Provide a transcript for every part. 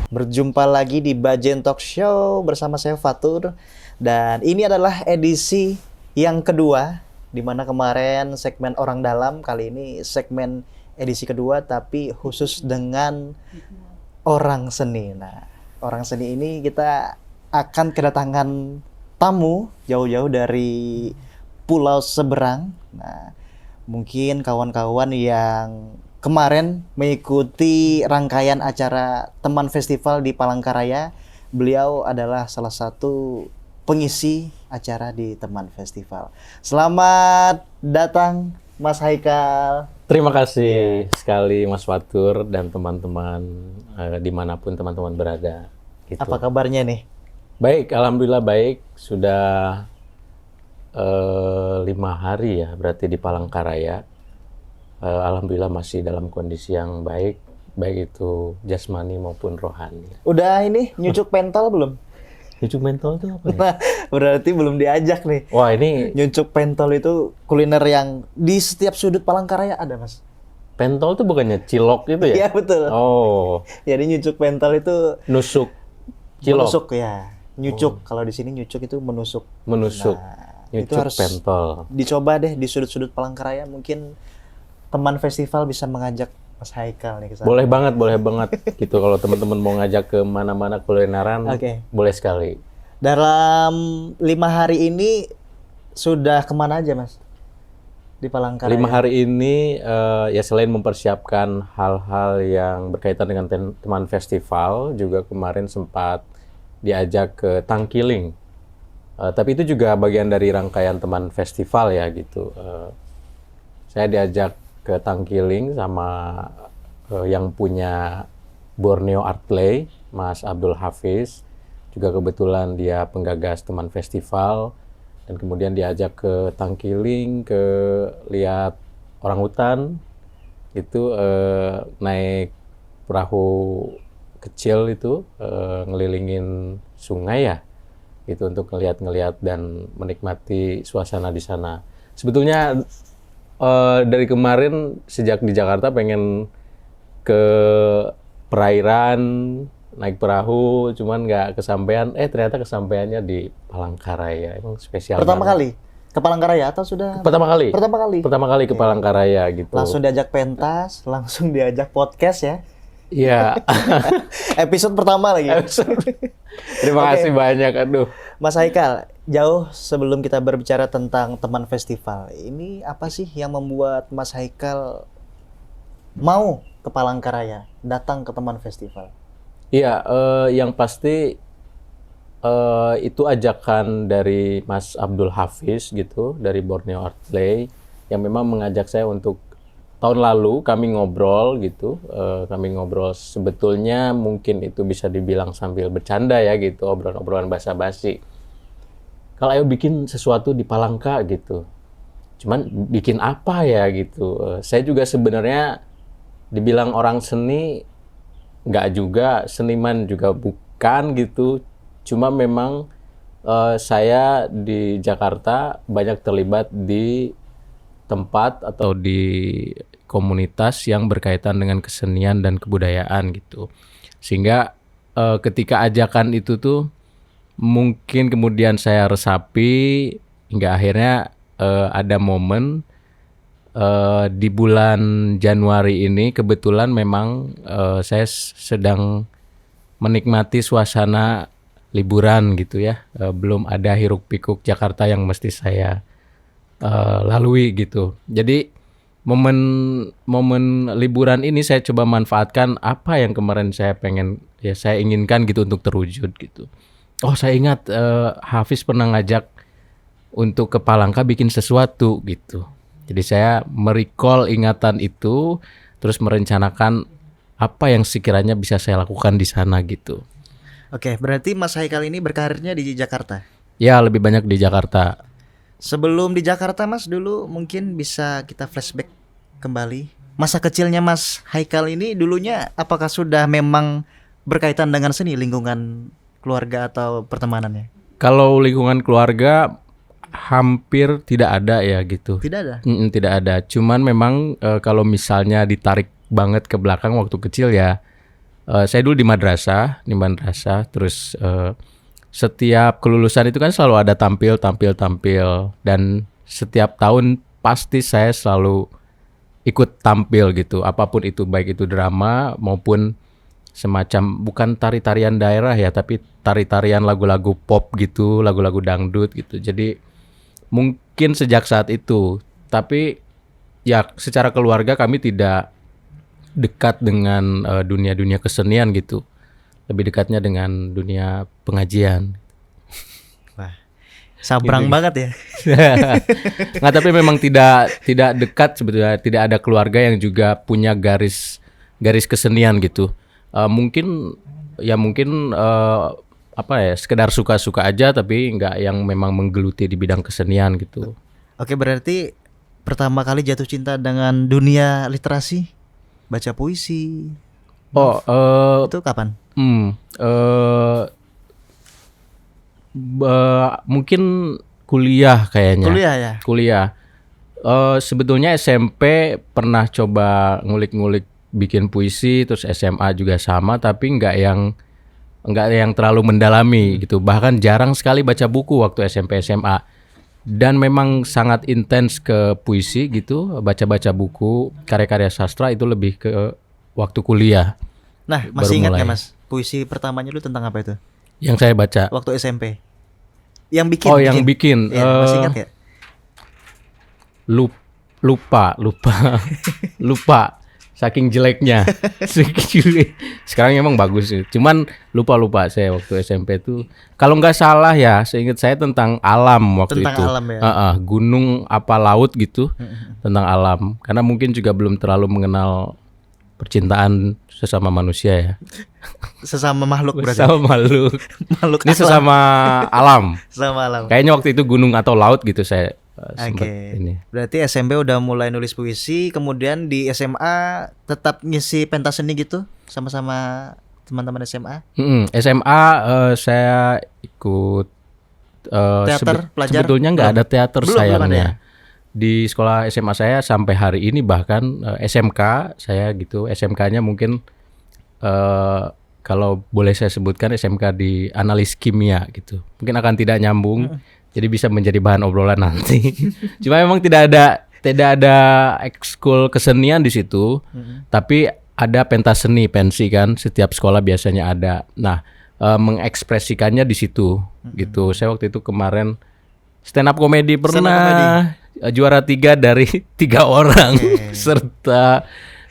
Berjumpa lagi di Bajen Talk Show bersama saya Fatur. Dan ini adalah edisi yang kedua, di mana kemarin segmen Orang Dalam, kali ini segmen edisi kedua tapi khusus dengan orang seni. Nah, orang seni ini kita akan kedatangan tamu jauh-jauh dari pulau seberang. Nah, mungkin kawan-kawan yang kemarin mengikuti rangkaian acara Teman Festival di Palangkaraya, beliau adalah salah satu pengisi acara di Teman Festival. Selamat datang Mas Haikal. Terima kasih sekali Mas Fatur dan teman-teman dimanapun teman-teman berada. Gitu. Apa kabarnya nih? Baik, alhamdulillah baik. Sudah 5 hari ya, berarti di Palangkaraya. Alhamdulillah masih dalam kondisi yang baik itu jasmani maupun rohani. Udah ini nyucuk pentol belum? Nyucuk mentol itu apa ya? Nah, berarti belum diajak nih. Wah, ini Nyucuk pentol itu kuliner yang di setiap sudut Palangkaraya ada, Mas. pentol tuh bukannya cilok itu ya? Iya, betul. Oh, Jadi nyucuk pentol itu nusuk cilok. menusuk ya. Nyucuk. Kalau di sini nyucuk itu menusuk. Menusuk. Nah, Nyucuk itu harus pentol. dicoba deh di sudut-sudut Palangkaraya. Mungkin Teman Festival bisa mengajak Mas Haikal nih ke sana. Boleh banget gitu kalau teman-teman mau ngajak ke mana-mana kulineran, Oke. boleh sekali. Dalam 5 hari ini sudah kemana aja, Mas? Di Palangkaraya. 5 hari ini ya selain mempersiapkan hal-hal yang berkaitan dengan Teman Festival, juga kemarin sempat diajak ke Tangkiling. Tapi itu juga bagian dari rangkaian Teman Festival ya gitu. Saya diajak ke Tangkiling sama yang punya Borneo Art Play, Mas Abdul Hafiz. Juga kebetulan dia penggagas Teman Festival. Dan kemudian diajak ke Tangkiling, ke lihat orangutan. Itu naik perahu kecil itu, ngelilingin sungai ya. Itu untuk ngeliat dan menikmati suasana di sana. Sebetulnya dari kemarin sejak di Jakarta pengen ke perairan, naik perahu, cuman nggak kesampaian. Ternyata kesampaiannya di Palangkaraya. Emang spesial Pertama banget. kali ke Palangkaraya atau sudah? Pertama kali. Pertama kali ke Palangkaraya gitu. Langsung diajak pentas, langsung diajak podcast ya. Iya. Episode pertama lagi. Terima kasih banyak. Aduh. Mas Haikal, jauh sebelum kita berbicara tentang Teman Festival, ini apa sih yang membuat Mas Haikal mau ke Palangkaraya, datang ke Teman Festival? Iya, yang pasti itu ajakan dari Mas Abdul Hafiz gitu, dari Borneo Art Play, yang memang mengajak saya untuk tahun lalu kami ngobrol gitu, sebetulnya mungkin itu bisa dibilang sambil bercanda ya gitu, obrolan basa-basi. Kalau ayo bikin sesuatu di Palangka gitu, cuman bikin apa ya gitu. Saya juga sebenarnya dibilang orang seni, nggak juga, seniman juga bukan gitu. Cuma memang saya di Jakarta banyak terlibat di tempat atau di komunitas yang berkaitan dengan kesenian dan kebudayaan gitu. Sehingga ketika ajakan itu tuh mungkin kemudian saya resapi hingga akhirnya ada momen di bulan Januari ini kebetulan memang saya sedang menikmati suasana liburan gitu ya. Belum ada hiruk-pikuk Jakarta yang mesti saya lalui gitu. Jadi momen liburan ini saya coba manfaatkan apa yang kemarin saya inginkan gitu untuk terwujud gitu. Oh, saya ingat Hafiz pernah ngajak untuk ke Palangka bikin sesuatu gitu. Jadi saya merecall ingatan itu, terus merencanakan apa yang sekiranya bisa saya lakukan di sana gitu. Oke, berarti Mas Haikal ini berkarirnya di Jakarta? Ya, lebih banyak di Jakarta. Sebelum di Jakarta, Mas, dulu mungkin bisa kita flashback kembali. Masa kecilnya Mas Haikal ini dulunya apakah sudah memang berkaitan dengan seni, lingkungan keluarga atau pertemanannya? Kalau lingkungan keluarga hampir tidak ada ya gitu. Tidak ada? Tidak ada. Cuman memang kalau misalnya ditarik banget ke belakang waktu kecil ya, Saya dulu di madrasah, terus setiap kelulusan itu kan selalu ada tampil, dan setiap tahun pasti saya selalu ikut tampil gitu, apapun itu, baik itu drama maupun semacam bukan tari-tarian daerah ya, tapi tari-tarian lagu-lagu pop gitu, lagu-lagu dangdut gitu. Jadi mungkin sejak saat itu, tapi ya secara keluarga kami tidak dekat dengan dunia-dunia kesenian gitu. Lebih dekatnya dengan dunia pengajian. Wah, sabrang banget ya. Nggak, tapi memang tidak dekat sebetulnya. Tidak ada keluarga yang juga punya garis kesenian gitu. Mungkin apa ya, sekedar suka-suka aja, tapi nggak yang memang menggeluti di bidang kesenian gitu. Oke, berarti pertama kali jatuh cinta dengan dunia literasi, baca puisi. Itu kapan? Mungkin kuliah kayaknya. Kuliah ya? Kuliah. Sebetulnya SMP pernah coba ngulik-ngulik bikin puisi, terus SMA juga sama, tapi nggak yang terlalu mendalami gitu. Bahkan jarang sekali baca buku waktu SMP SMA. Dan memang sangat intens ke puisi gitu, baca-baca buku, karya-karya sastra itu lebih ke waktu kuliah. Nah, masih ingat nggak Mas? Puisi pertamanya lu tentang apa itu? Yang saya baca waktu SMP. Yang bikin. Oh, yang bikin. Ya, masih ingat ya? Lupa. Saking jeleknya. Sekarang emang bagus sih. Cuman lupa saya waktu SMP tuh. Kalau nggak salah ya, seingat saya tentang alam waktu itu. Tentang alam ya. Gunung apa laut gitu. Tentang alam. Karena mungkin juga belum terlalu mengenal percintaan sesama manusia ya. Sesama makhluk berarti. Sesama makhluk. Ini sesama alam. Sesama alam. Kayaknya waktu itu gunung atau laut gitu saya sempat ini. Berarti SMP udah mulai nulis puisi, kemudian di SMA tetap ngisi pentas seni gitu sama-sama teman-teman SMA. SMA saya ikut teater pelajar. Sebetulnya nggak ada teater sayangnya. Belum ada ya? Di sekolah SMA saya sampai hari ini, bahkan SMK saya gitu, SMK-nya mungkin kalau boleh saya sebutkan SMK di analis kimia gitu. Mungkin akan tidak nyambung, jadi bisa menjadi bahan obrolan nanti. Cuma memang tidak ada ekskul kesenian di situ, tapi ada pentas seni, pensi kan, setiap sekolah biasanya ada. Nah, mengekspresikannya di situ gitu. Saya waktu itu kemarin stand up komedi pernah. Juara 3 dari 3 orang. Serta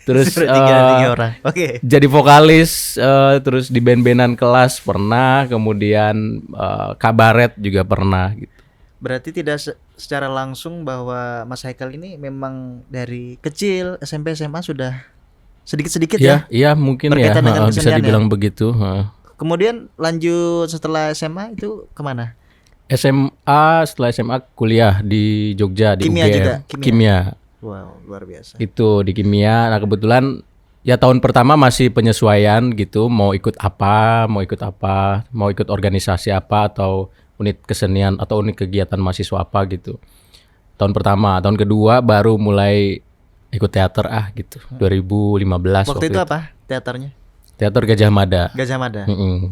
terus tiga orang. Jadi vokalis, terus di band-bandan kelas pernah, kemudian kabaret juga pernah gitu. Berarti tidak secara langsung bahwa Mas Haikal ini memang dari kecil SMP SMA sudah sedikit-sedikit ya? Iya, mungkin ya, bisa dibilang begitu. Kemudian lanjut setelah SMA itu kemana? Setelah SMA kuliah di Jogja di kimia UGM. Juga? Kimia. Wow, luar biasa. Itu di kimia. Nah, kebetulan ya tahun pertama masih penyesuaian gitu, mau ikut organisasi apa, atau unit kesenian atau unit kegiatan mahasiswa apa gitu. Tahun pertama, tahun kedua baru mulai ikut teater gitu. 2015 waktu itu apa teaternya? Teater Gajah Mada. Gajah Mada.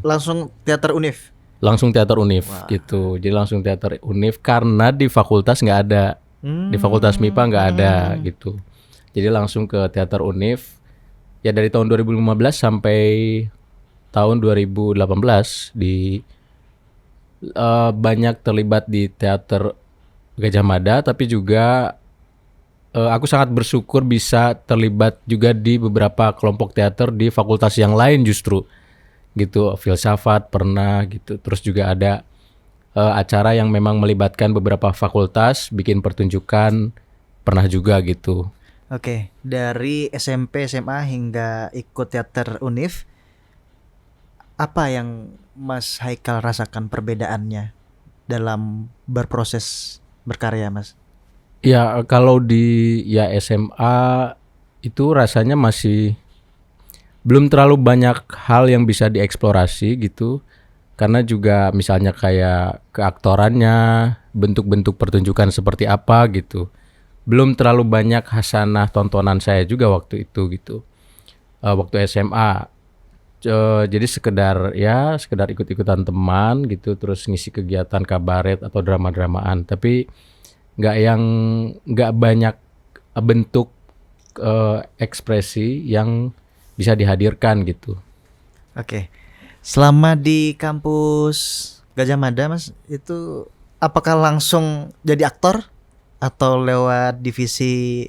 Langsung teater Univ. Langsung teater Univ. Wow. Gitu. Jadi langsung teater Univ karena di fakultas nggak ada. Di fakultas MIPA nggak ada gitu. Jadi langsung ke teater Univ. Ya dari tahun 2015 sampai tahun 2018 banyak terlibat di teater Gajah Mada, tapi juga aku sangat bersyukur bisa terlibat juga di beberapa kelompok teater di fakultas yang lain justru. Gitu, filsafat pernah gitu. Terus juga ada acara yang memang melibatkan beberapa fakultas, bikin pertunjukan pernah juga gitu. Oke, dari SMP SMA hingga ikut teater Univ, apa yang Mas Haikal rasakan perbedaannya dalam berproses berkarya, Mas? Ya, kalau di SMA itu rasanya masih belum terlalu banyak hal yang bisa dieksplorasi gitu. Karena juga misalnya kayak keaktorannya, bentuk-bentuk pertunjukan seperti apa gitu. Belum terlalu banyak hasanah tontonan saya juga waktu itu gitu. Waktu SMA. Jadi sekedar ikut-ikutan teman gitu, terus ngisi kegiatan kabaret atau drama-dramaan. Tapi nggak banyak bentuk ekspresi yang bisa dihadirkan gitu. Oke. Selama di kampus Gajah Mada Mas, itu apakah langsung jadi aktor atau lewat divisi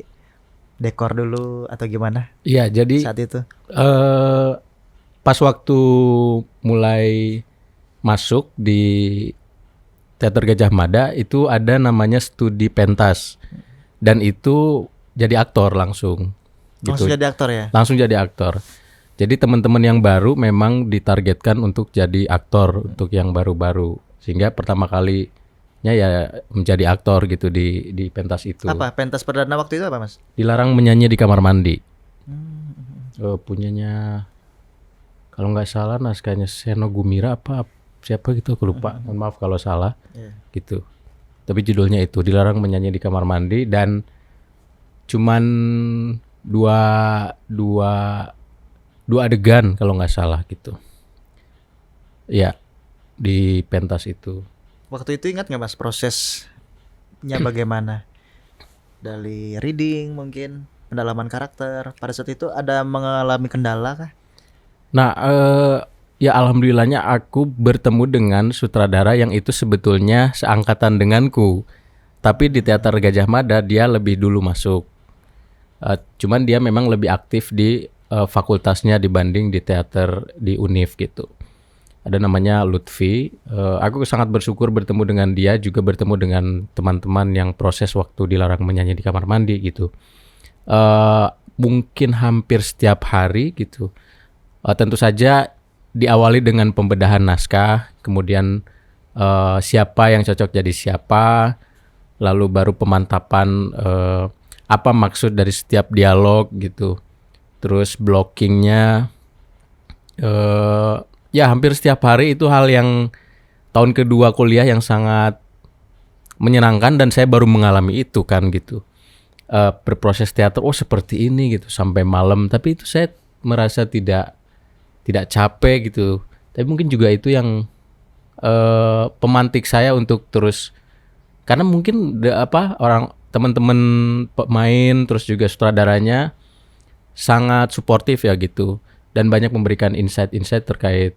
dekor dulu atau gimana Iya, jadi saat itu? eh, pas waktu mulai masuk di Teater Gajah Mada itu ada namanya studi pentas, dan itu jadi aktor langsung Langsung gitu. jadi aktor ya? Langsung jadi aktor. Jadi teman-teman yang baru memang ditargetkan untuk jadi aktor untuk yang baru-baru, sehingga pertama kalinya ya menjadi aktor gitu di pentas itu. Apa pentas perdana waktu itu apa Mas? Dilarang menyanyi di kamar mandi. Punyanya kalau nggak salah naskahnya Seno Gumira apa siapa gitu, aku lupa. Mohon maaf kalau salah. Iya. Gitu. Tapi judulnya itu dilarang menyanyi di kamar mandi, dan cuman dua dua dua adegan kalau nggak salah gitu. Ya, di pentas itu. Waktu itu ingat nggak Mas prosesnya bagaimana? Dari reading mungkin, pendalaman karakter. Pada saat itu ada mengalami kendala kah? Nah, ya alhamdulillahnya aku bertemu dengan sutradara yang itu sebetulnya seangkatan denganku. Tapi di Teater Gajah Mada dia lebih dulu masuk. Cuman dia memang lebih aktif di fakultasnya dibanding di teater di Univ gitu. Ada namanya Lutfi. Aku sangat bersyukur bertemu dengan dia, juga bertemu dengan teman-teman yang proses waktu dilarang menyanyi di kamar mandi gitu. Mungkin hampir setiap hari gitu. Tentu saja diawali dengan pembedahan naskah, kemudian siapa yang cocok jadi siapa, lalu baru pemantapan apa maksud dari setiap dialog gitu. Terus blockingnya, ya hampir setiap hari itu hal yang tahun kedua kuliah yang sangat menyenangkan, dan saya baru mengalami itu kan gitu. Berproses teater, oh seperti ini gitu sampai malam, tapi itu saya merasa tidak capek gitu. Tapi mungkin juga itu yang pemantik saya untuk terus, karena mungkin orang teman-teman pemain terus juga sutradaranya sangat suportif ya gitu, dan banyak memberikan insight-insight terkait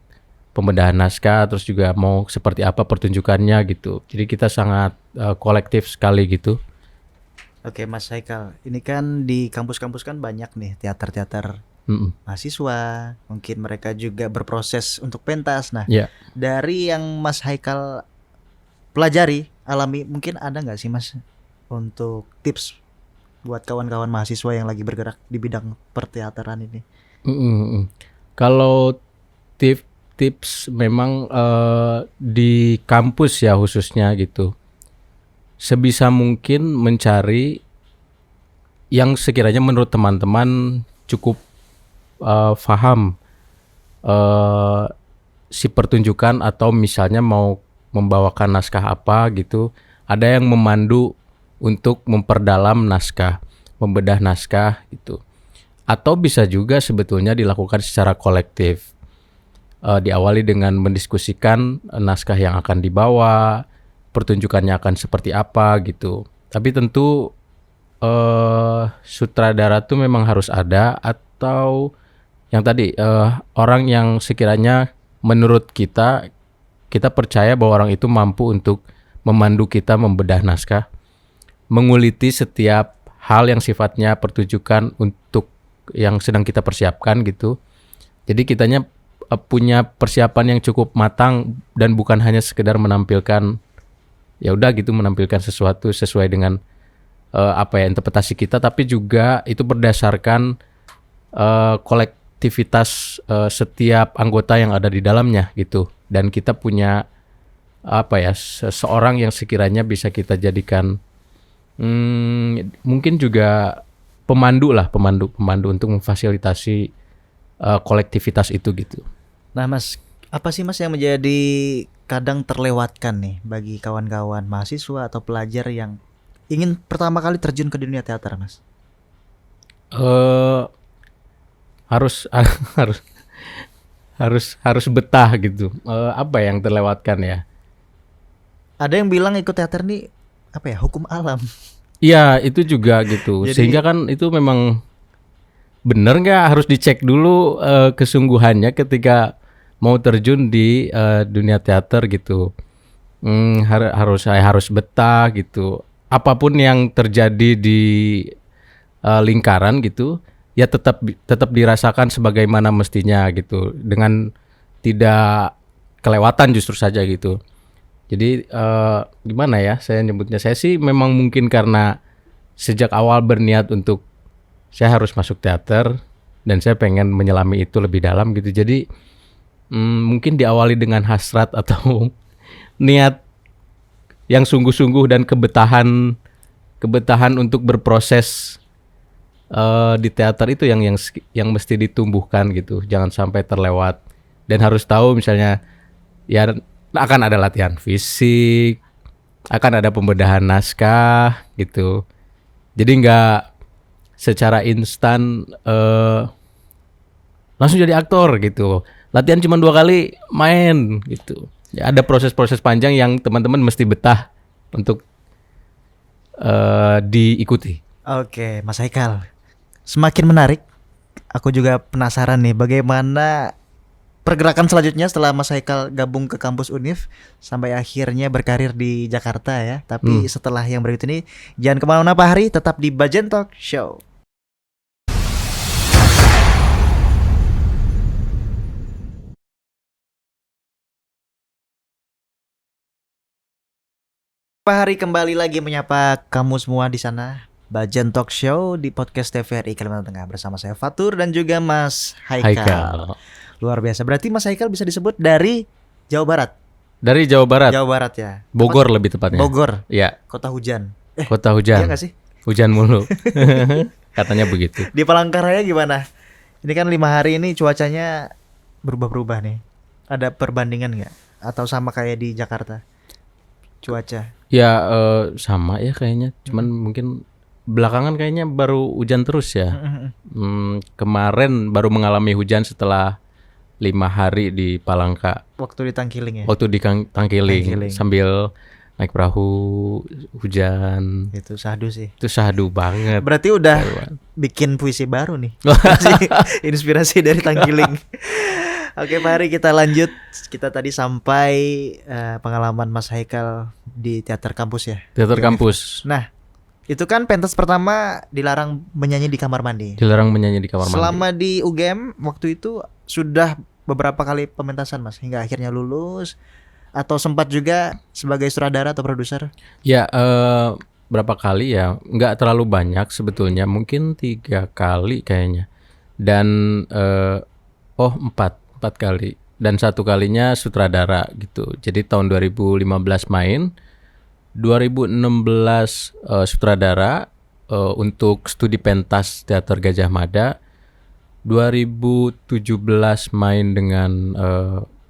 pembedahan naskah, terus juga mau seperti apa pertunjukannya gitu. Jadi kita sangat kolektif sekali gitu. Oke Mas Haikal, ini kan di kampus-kampus kan banyak nih teater-teater mahasiswa, mungkin mereka juga berproses untuk pentas. Nah, Ya. dari yang Mas Haikal pelajari, alami, mungkin ada nggak sih Mas untuk tips buat kawan-kawan mahasiswa yang lagi bergerak di bidang perteateran ini? Kalau tips memang di kampus ya khususnya gitu, sebisa mungkin mencari yang sekiranya menurut teman-teman cukup paham si pertunjukan, atau misalnya mau membawakan naskah apa gitu, ada yang memandu untuk memperdalam naskah, membedah naskah gitu. Atau bisa juga sebetulnya dilakukan secara kolektif. Diawali dengan mendiskusikan naskah yang akan dibawa, pertunjukannya akan seperti apa gitu. Tapi tentu sutradara tuh memang harus ada, atau yang tadi orang yang sekiranya menurut kita percaya bahwa orang itu mampu untuk memandu kita membedah naskah, menguliti setiap hal yang sifatnya pertunjukan untuk yang sedang kita persiapkan gitu. Jadi kitanya punya persiapan yang cukup matang, dan bukan hanya sekedar menampilkan ya udah gitu, menampilkan sesuatu sesuai dengan interpretasi kita, tapi juga itu berdasarkan kolektivitas setiap anggota yang ada di dalamnya gitu. Dan kita punya seseorang yang sekiranya bisa kita jadikan mungkin juga pemandu untuk memfasilitasi kolektivitas itu gitu. Nah Mas, apa sih Mas yang menjadi kadang terlewatkan nih bagi kawan-kawan mahasiswa atau pelajar yang ingin pertama kali terjun ke dunia teater Mas? Harus harus betah gitu. Apa yang terlewatkan ya? Ada yang bilang ikut teater nih apa ya, hukum alam. Iya, itu juga gitu. Jadi- Sehingga kan itu memang bener nggak, harus dicek dulu kesungguhannya ketika mau terjun di dunia teater gitu. Harus betah gitu. Apapun yang terjadi di lingkaran gitu, ya tetap dirasakan sebagaimana mestinya gitu, dengan tidak kelewatan justru saja gitu. Jadi gimana ya saya nyebutnya? Saya sih memang mungkin karena sejak awal berniat untuk saya harus masuk teater dan saya pengen menyelami itu lebih dalam gitu. Jadi mungkin diawali dengan hasrat atau niat yang sungguh-sungguh dan kebetahan untuk berproses di teater itu yang mesti ditumbuhkan gitu. Jangan sampai terlewat, dan harus tahu misalnya ya akan ada latihan fisik, akan ada pembedahan naskah gitu. Jadi nggak secara instan langsung jadi aktor gitu. Latihan cuma 2 kali main gitu. Ya, ada proses-proses panjang yang teman-teman mesti betah untuk diikuti. Oke, Mas Haikal. Semakin menarik. Aku juga penasaran nih bagaimana pergerakan selanjutnya setelah Mas Haikal gabung ke kampus Univ sampai akhirnya berkarir di Jakarta ya. Tapi setelah yang berikut ini jangan kemana-mana Pak Hari, tetap di Bajen Talk Show. Pak Hari kembali lagi menyapa kamu semua di sana. Bajen Talk Show di podcast TVRI Kalimantan Tengah bersama saya Fatur dan juga Mas Haikal. Luar biasa. Berarti Mas Haikal bisa disebut dari Jawa Barat. Dari Jawa Barat. Jawa Barat ya. Bogor lebih tepatnya. Bogor. Ya. Kota hujan. Kota hujan. Iya gak sih? Hujan mulu. Katanya begitu. Di Palangkaraya gimana? Ini kan 5 hari ini cuacanya berubah-berubah nih. Ada perbandingan nggak? Atau sama kayak di Jakarta? Cuaca. Ya sama ya kayaknya. Cuman mungkin belakangan kayaknya baru hujan terus ya. Kemarin baru mengalami hujan setelah 5 hari di Palangka. Waktu di Tangkiling ya? Waktu di Tangkiling sambil naik perahu hujan. Itu syahdu sih. Itu syahdu banget. Berarti udah bikin puisi baru nih. Inspirasi dari Tangkiling. Oke Pak Hari, kita lanjut. Kita tadi sampai pengalaman Mas Haikal di teater kampus ya. Teater kampus. Nah, itu kan pentas pertama dilarang menyanyi di kamar mandi. Dilarang menyanyi di kamar mandi. Selama di UGM waktu itu sudah beberapa kali pementasan Mas hingga akhirnya lulus, atau sempat juga sebagai sutradara atau produser? Ya berapa kali ya? Nggak terlalu banyak sebetulnya, mungkin 3 kali kayaknya. Dan 4 kali. Dan 1 kalinya sutradara gitu. Jadi tahun 2015 main, 2016 sutradara untuk studi pentas Teater Gajah Mada, 2017 main dengan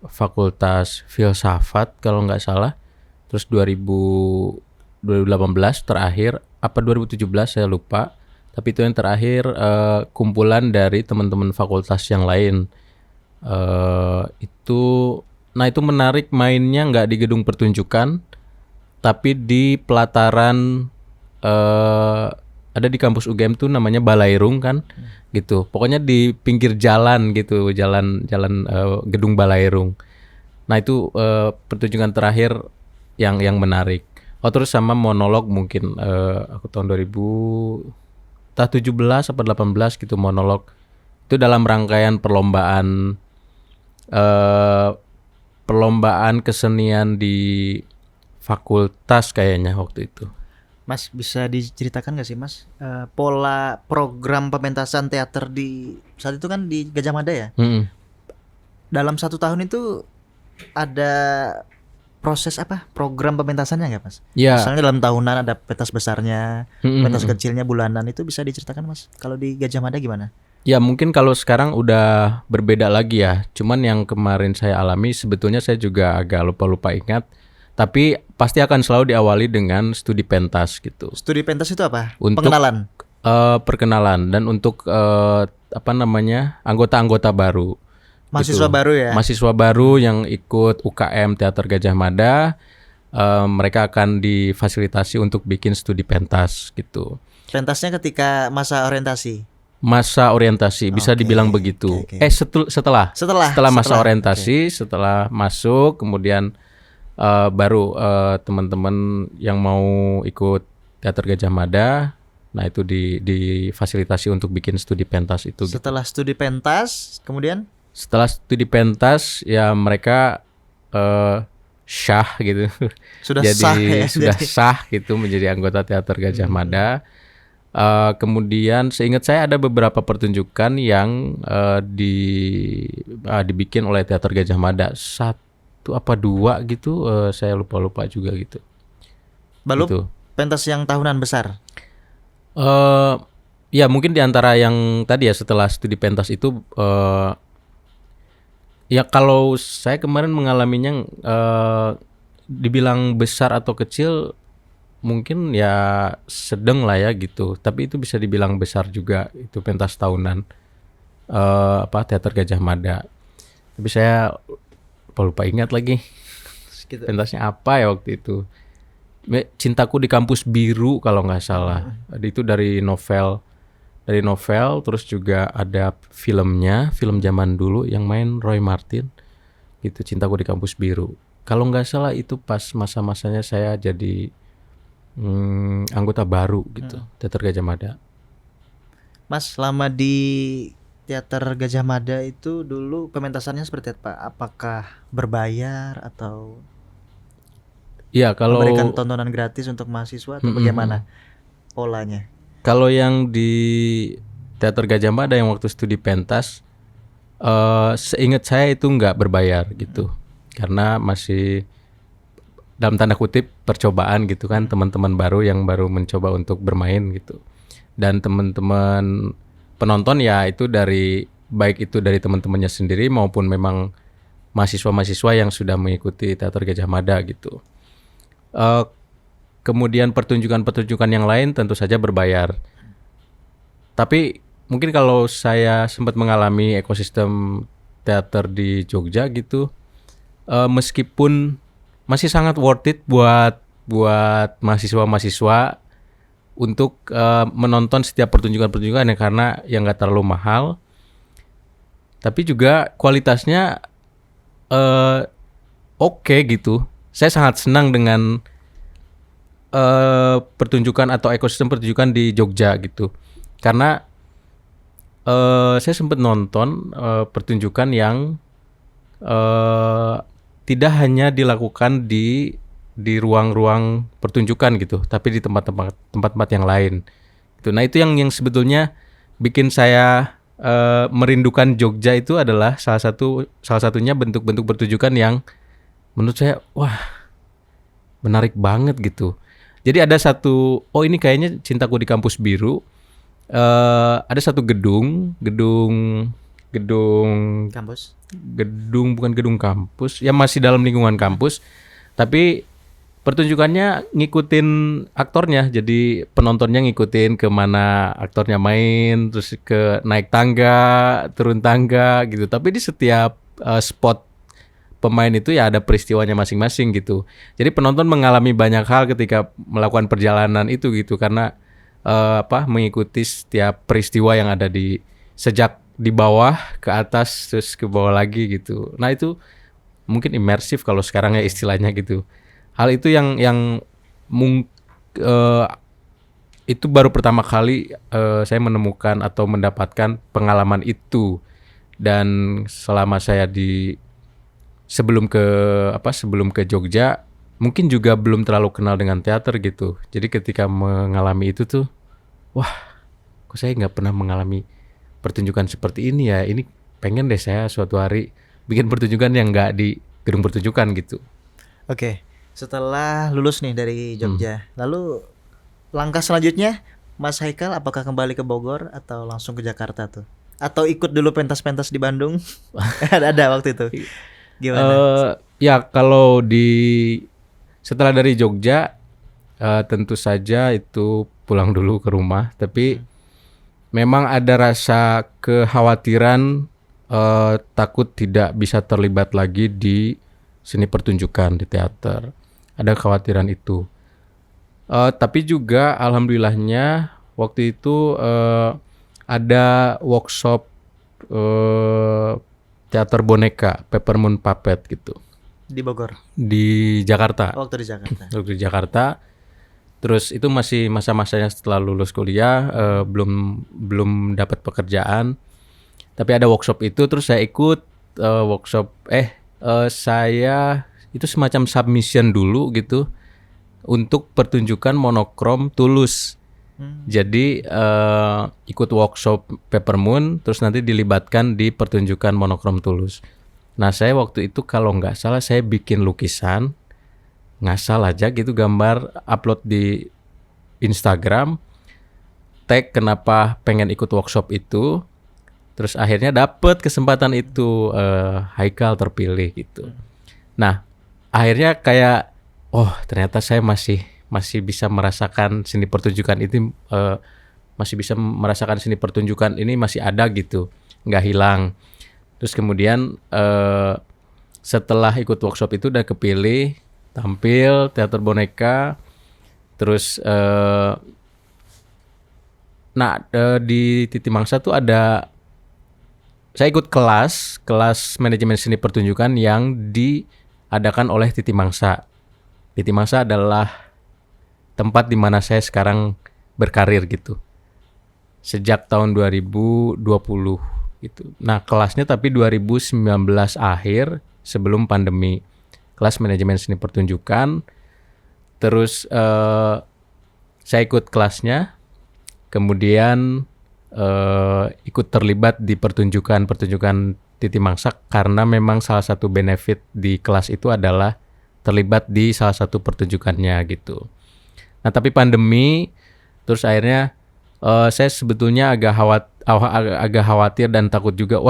Fakultas Filsafat kalau nggak salah, terus 2018 terakhir, apa 2017 saya lupa, tapi itu yang terakhir kumpulan dari teman-teman fakultas yang lain. Itu menarik, mainnya nggak di gedung pertunjukan, tapi di pelataran ada di kampus UGM tuh namanya Balairung kan, gitu. Pokoknya di pinggir jalan gitu, jalan gedung Balairung. Nah itu pertunjukan terakhir yang menarik. Oh terus sama monolog mungkin aku tahun 2017 atau 18 gitu, monolog. Itu dalam rangkaian perlombaan kesenian di fakultas kayaknya waktu itu. Mas bisa diceritakan nggak sih Mas pola program pementasan teater di saat itu kan di Gajah Mada ya? Dalam 1 tahun itu ada proses apa? Program pementasannya nggak Mas? Ya. Misalnya dalam tahunan ada pentas besarnya, pentas kecilnya bulanan, itu bisa diceritakan Mas? Kalau di Gajah Mada gimana? Ya mungkin kalau sekarang udah berbeda lagi ya. Cuman yang kemarin saya alami sebetulnya saya juga agak lupa ingat. Tapi pasti akan selalu diawali dengan studi pentas gitu. Studi pentas itu apa? Untuk pengenalan. Perkenalan dan untuk anggota-anggota baru. Mahasiswa gitu. baru ya? Mahasiswa baru yang ikut UKM Teater Gajah Mada, mereka akan difasilitasi untuk bikin studi pentas gitu. Pentasnya ketika masa orientasi. Masa orientasi bisa Oke, dibilang begitu. oke. Setelah masa Setelah, orientasi, setelah masuk, kemudian baru teman-teman yang mau ikut Teater Gajah Mada, nah itu difasilitasi untuk bikin studi pentas itu. Gitu. Setelah studi pentas, kemudian Setelah studi pentas, ya mereka syah gitu. sudah Jadi sah ya. sudah Jadi, sah gitu menjadi anggota Teater Gajah Mada. Kemudian seingat saya ada beberapa pertunjukan yang dibikin oleh Teater Gajah Mada, 1 apa 2 gitu, saya lupa juga gitu. baru Gitu. pentas yang tahunan besar. Ya mungkin di antara yang tadi ya setelah studi pentas itu, ya kalau saya kemarin mengalaminya, dibilang besar atau kecil mungkin ya sedang lah ya gitu, tapi itu bisa dibilang besar juga, itu pentas tahunan Teater Gajah Mada. Tapi saya lupa ingat lagi Gitu. pentasnya apa ya waktu itu. Cintaku di Kampus Biru kalau nggak salah. Itu dari novel, terus juga ada filmnya, film zaman dulu yang main Roy Martin gitu, Cintaku di Kampus Biru. Kalau nggak salah itu pas masa-masanya saya jadi anggota baru gitu, Teater Gajah Mada. Mas, selama di Teater Gajah Mada itu dulu pementasannya seperti apa? Apakah berbayar atau Ya kalau memberikan tontonan gratis untuk mahasiswa atau bagaimana polanya? kalau yang di Teater Gajah Mada yang waktu studi pentas, seingat saya itu nggak berbayar gitu, karena masih dalam tanda kutip percobaan gitu kan, teman-teman baru yang baru mencoba untuk bermain gitu. Dan teman-teman penonton ya itu baik itu dari teman-temannya sendiri maupun memang mahasiswa-mahasiswa yang sudah mengikuti Teater Gajah Mada gitu. Kemudian pertunjukan-pertunjukan yang lain tentu saja berbayar. Tapi mungkin kalau saya sempat mengalami ekosistem teater di Jogja gitu, meskipun masih sangat worth it buat mahasiswa-mahasiswa untuk menonton setiap pertunjukan-pertunjukan ya, karena yang nggak terlalu mahal, tapi juga kualitasnya oke gitu. Saya sangat senang dengan pertunjukan atau ekosistem pertunjukan di Jogja gitu, karena saya sempat nonton pertunjukan yang tidak hanya dilakukan di ruang-ruang pertunjukan gitu, tapi di tempat-tempat yang lain. Gitu. Nah itu yang sebetulnya bikin saya merindukan Jogja, itu adalah salah satunya bentuk-bentuk pertunjukan yang menurut saya menarik banget gitu. Jadi ada ini kayaknya Cintaku di Kampus Biru. Ada satu gedung Kampus? bukan gedung kampus, ya masih dalam lingkungan kampus, tapi pertunjukannya ngikutin aktornya, jadi penontonnya ngikutin kemana aktornya main, terus ke naik tangga, turun tangga gitu. Tapi di setiap spot pemain itu ya ada peristiwanya masing-masing gitu. Jadi penonton mengalami banyak hal ketika melakukan perjalanan itu gitu, karena mengikuti setiap peristiwa yang ada sejak di bawah ke atas terus ke bawah lagi gitu. Nah itu mungkin imersif kalau sekarang ya istilahnya gitu. Hal itu yang itu baru pertama kali saya menemukan atau mendapatkan pengalaman itu. Dan selama saya sebelum ke Jogja, mungkin juga belum terlalu kenal dengan teater gitu. Jadi ketika mengalami itu tuh, kok saya nggak pernah mengalami pertunjukan seperti ini ya. Ini pengen deh saya suatu hari bikin pertunjukan yang nggak di gedung pertunjukan gitu. Oke, setelah lulus nih dari Jogja, lalu langkah selanjutnya Mas Haikal apakah kembali ke Bogor atau langsung ke Jakarta tuh? Atau ikut dulu pentas-pentas di Bandung? Ada waktu itu. Gimana? Ya kalau setelah dari Jogja, tentu saja itu pulang dulu ke rumah. Tapi memang ada rasa kekhawatiran takut tidak bisa terlibat lagi di seni pertunjukan di teater. Ada kekhawatiran itu. Tapi juga alhamdulillahnya waktu itu ada workshop teater boneka Peppermint Puppet gitu Di Bogor. di Jakarta. Waktu di Jakarta. Waktu di Jakarta. Terus itu masih masa-masanya setelah lulus kuliah, belum dapat pekerjaan. Tapi ada workshop itu, terus saya ikut workshop. Saya itu semacam submission dulu gitu untuk pertunjukan monokrom Tulus. Jadi ikut workshop Peppermint, terus nanti dilibatkan di pertunjukan monokrom Tulus. Nah saya waktu itu kalau nggak salah saya bikin lukisan, ngasal aja gitu gambar, upload di Instagram, tag kenapa pengen ikut workshop itu, terus akhirnya dapet kesempatan itu, Haikal terpilih gitu. Nah akhirnya kayak ternyata saya masih bisa merasakan seni pertunjukan itu, masih bisa merasakan seni pertunjukan ini masih ada gitu, nggak hilang. Terus kemudian setelah ikut workshop itu udah kepilih tampil teater boneka, terus di Titi Mangsa tuh saya ikut kelas manajemen seni pertunjukan yang diadakan oleh Titi Mangsa. Titi Mangsa adalah tempat di mana saya sekarang berkarir gitu. Sejak tahun 2020 gitu. Nah, kelasnya tapi 2019 akhir sebelum pandemi. Kelas manajemen seni pertunjukan. Terus saya ikut kelasnya. Kemudian ikut terlibat di pertunjukan Titi Mangsa karena memang salah satu benefit di kelas itu adalah terlibat di salah satu pertunjukannya gitu. Nah tapi pandemi, terus akhirnya saya sebetulnya agak khawatir dan takut juga,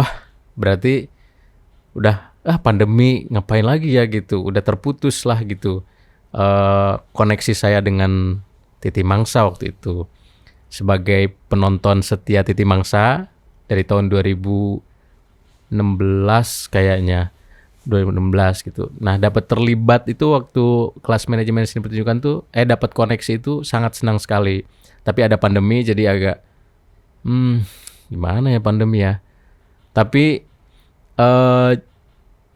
berarti udah pandemi ngapain lagi ya gitu, udah terputus lah gitu koneksi saya dengan Titi Mangsa waktu itu. Sebagai penonton setia Titi Mangsa dari tahun 2016 kayaknya, 2016 gitu. Nah, dapat terlibat itu waktu kelas manajemen seni pertunjukan tuh, dapat koneksi itu sangat senang sekali. Tapi ada pandemi jadi agak gimana ya pandemi ya. Tapi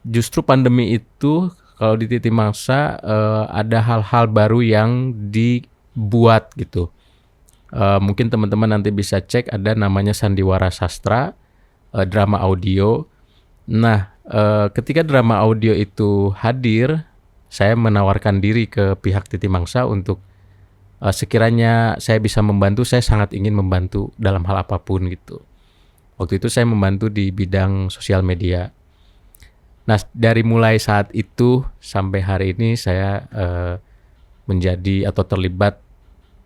justru pandemi itu kalau di Titi Mangsa ada hal-hal baru yang dibuat gitu. Mungkin teman-teman nanti bisa cek, ada namanya Sandiwara Sastra, drama audio. Nah, ketika drama audio itu hadir, saya menawarkan diri ke pihak Titi Mangsa untuk sekiranya saya bisa membantu, saya sangat ingin membantu dalam hal apapun gitu. Waktu itu saya membantu di bidang sosial media. Nah, dari mulai saat itu sampai hari ini saya menjadi atau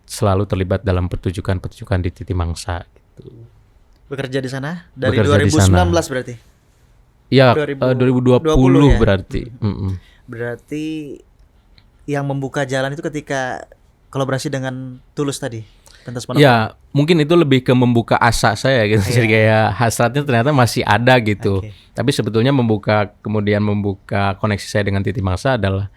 selalu terlibat dalam pertunjukan di Titi Mangsa gitu. Bekerja di sana dari Bekerja 2019 di sana. berarti? Iya, 2020 2020 ya? berarti. Berarti yang membuka jalan itu ketika kolaborasi dengan Tulus tadi, pentas monokrom. Ya, mungkin itu lebih ke membuka asa saya gitu. Jadi kayak hasratnya ternyata masih ada gitu. Oke. Tapi sebetulnya kemudian membuka koneksi saya dengan Titi Mangsa adalah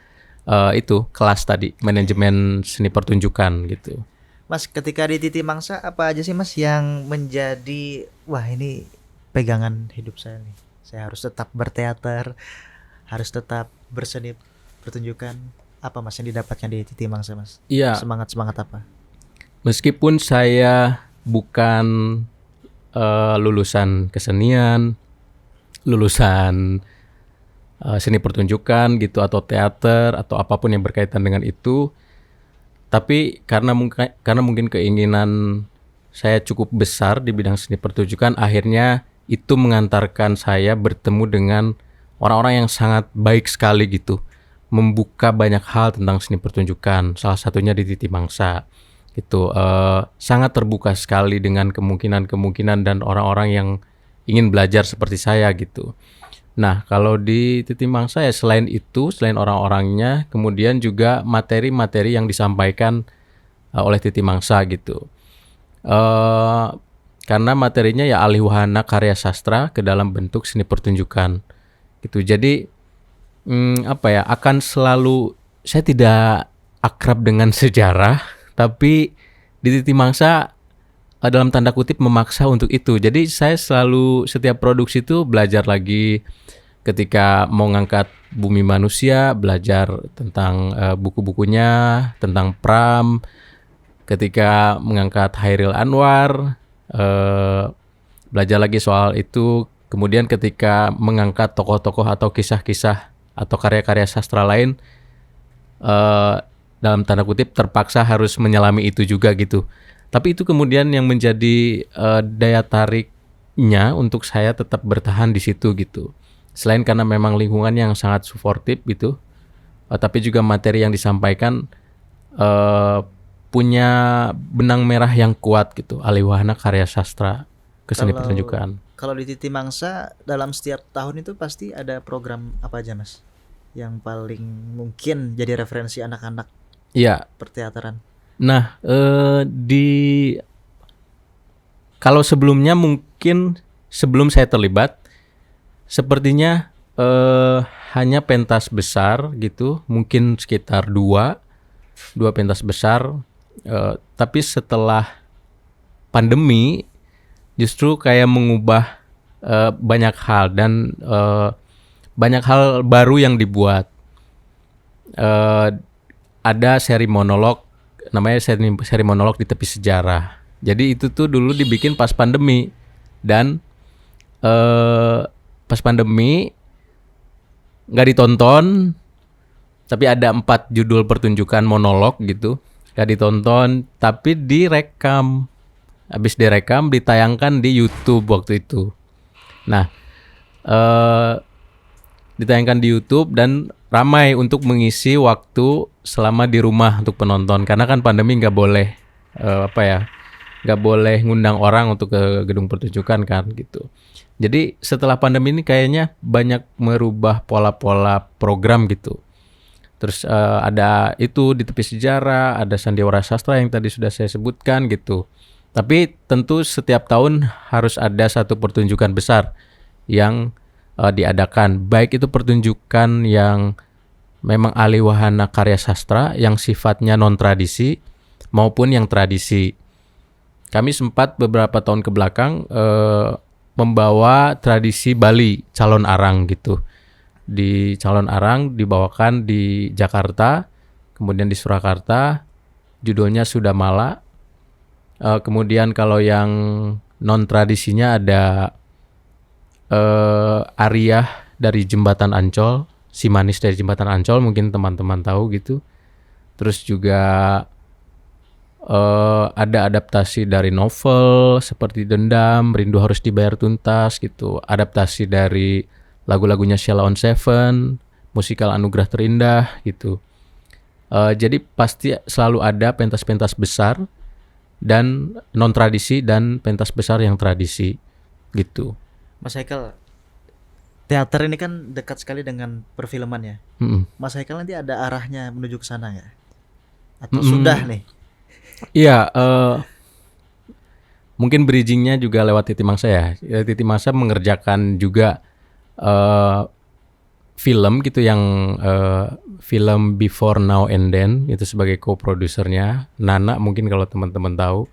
itu kelas tadi, manajemen seni pertunjukan gitu. Mas, ketika di Titi Mangsa apa aja sih Mas yang menjadi ini pegangan hidup saya nih. Saya harus tetap berteater, harus tetap berseni pertunjukan. Apa Mas yang didapatkan di Titi Mangsa Mas? Iya. Semangat apa? Meskipun saya bukan lulusan kesenian, lulusan seni pertunjukan gitu atau teater atau apapun yang berkaitan dengan itu, tapi karena mungkin keinginan saya cukup besar di bidang seni pertunjukan, akhirnya itu mengantarkan saya bertemu dengan orang-orang yang sangat baik sekali gitu, membuka banyak hal tentang seni pertunjukan, salah satunya di Titi Mangsa gitu. Sangat terbuka sekali dengan kemungkinan dan orang-orang yang ingin belajar seperti saya gitu. Nah, kalau di Titi Mangsa ya selain orang-orangnya, kemudian juga materi-materi yang disampaikan oleh Titi Mangsa gitu. karena materinya ya alih wahana karya sastra ke dalam bentuk seni pertunjukan gitu. Jadi apa ya, akan selalu, saya tidak akrab dengan sejarah, tapi di Titi Mangsa dalam tanda kutip memaksa untuk itu. Jadi saya selalu setiap produksi itu belajar lagi. Ketika mau ngangkat Bumi Manusia, belajar tentang buku-bukunya, tentang Pram. Ketika mengangkat Hairil Anwar, belajar lagi soal itu. Kemudian ketika mengangkat tokoh-tokoh atau kisah-kisah atau karya-karya sastra lain, dalam tanda kutip terpaksa harus menyelami itu juga gitu. Tapi itu kemudian yang menjadi daya tariknya untuk saya tetap bertahan di situ gitu. Selain karena memang lingkungan yang sangat suportif gitu, tapi juga materi yang disampaikan punya benang merah yang kuat gitu, alih wahana karya sastra ke seni pertunjukan. Kalau di Titi Mangsa dalam setiap tahun itu pasti ada program apa aja Mas? Yang paling mungkin jadi referensi anak-anak Iya. perteateran. Nah, kalau sebelumnya mungkin sebelum saya terlibat, sepertinya hanya pentas besar gitu, mungkin sekitar dua pentas besar. Tapi setelah pandemi, justru kayak mengubah banyak hal dan banyak hal baru yang dibuat. Ada seri monolog, namanya seri monolog di tepi sejarah. Jadi itu tuh dulu dibikin pas pandemi dan pas pandemi nggak ditonton, tapi ada 4 judul pertunjukan monolog gitu, nggak ditonton, tapi direkam. Habis direkam ditayangkan di YouTube waktu itu. Nah, ditayangkan di YouTube dan ramai untuk mengisi waktu selama di rumah untuk penonton, karena kan pandemi nggak boleh nggak boleh ngundang orang untuk ke gedung pertunjukan kan gitu. Jadi setelah pandemi ini kayaknya banyak merubah pola-pola program gitu. Terus ada itu di tepi sejarah, ada sandiwara sastra yang tadi sudah saya sebutkan gitu. Tapi tentu setiap tahun harus ada satu pertunjukan besar yang diadakan. Baik itu pertunjukan yang memang alih wahana karya sastra yang sifatnya non-tradisi maupun yang tradisi. Kami sempat beberapa tahun ke belakang membawa tradisi Bali, Calon Arang gitu. Di Calon Arang dibawakan di Jakarta, kemudian di Surakarta, judulnya Sudamala. Kemudian kalau yang non-tradisinya ada Ariyah dari Jembatan Ancol, Si Manis dari Jembatan Ancol, mungkin teman-teman tahu gitu. Terus juga ada adaptasi dari novel seperti Dendam, Rindu Harus Dibayar Tuntas gitu. Adaptasi dari lagu-lagunya Sheila on Seven, musikal Anugerah Terindah gitu. Jadi pasti selalu ada pentas-pentas besar dan non-tradisi dan pentas besar yang tradisi gitu. Mas Haikal, teater ini kan dekat sekali dengan perfilman ya. Mas Haikal nanti ada arahnya menuju ke sana nggak? Atau sudah nih? Iya, mungkin bridgingnya juga lewat Titi Mangsa ya. Titi Mangsa mengerjakan juga film gitu yang film Before Now and Then itu sebagai co-produsernya Nana, mungkin kalau teman-teman tahu.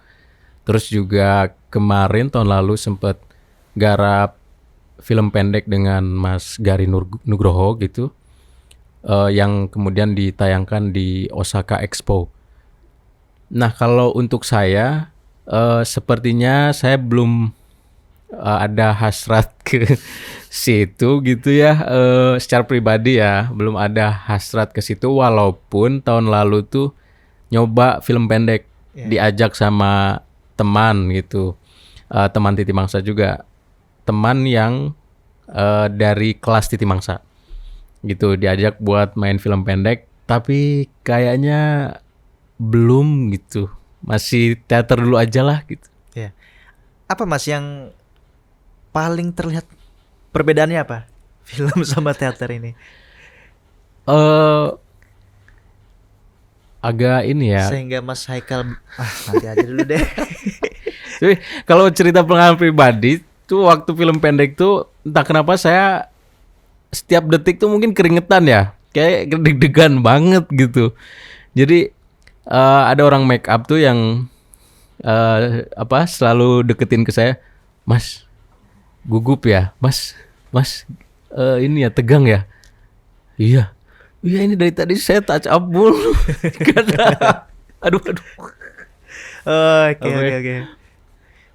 Terus juga kemarin tahun lalu sempat garap film pendek dengan Mas Gari Nugroho gitu, yang kemudian ditayangkan di Osaka Expo. Nah kalau untuk saya sepertinya saya belum ada hasrat ke situ gitu ya, secara pribadi ya belum ada hasrat ke situ, walaupun tahun lalu tuh nyoba film pendek diajak sama teman gitu, teman Titi Mangsa juga, teman yang dari kelas Titi Mangsa gitu, diajak buat main film pendek, tapi kayaknya belum gitu, masih teater dulu aja lah gitu. Ya. Apa Mas yang paling terlihat perbedaannya apa film sama teater ini? Agak ini ya. Sehingga Mas Haikal nanti aja dulu deh. Tapi kalau cerita pengalaman pribadi tuh waktu film pendek tuh entah kenapa saya setiap detik tuh mungkin keringetan ya, kayak deg-degan banget gitu. Jadi ada orang make up tuh yang selalu deketin ke saya, Mas gugup ya, Mas ini ya tegang ya. Iya ini dari tadi saya touch up mulu. Karena aduh. Oke.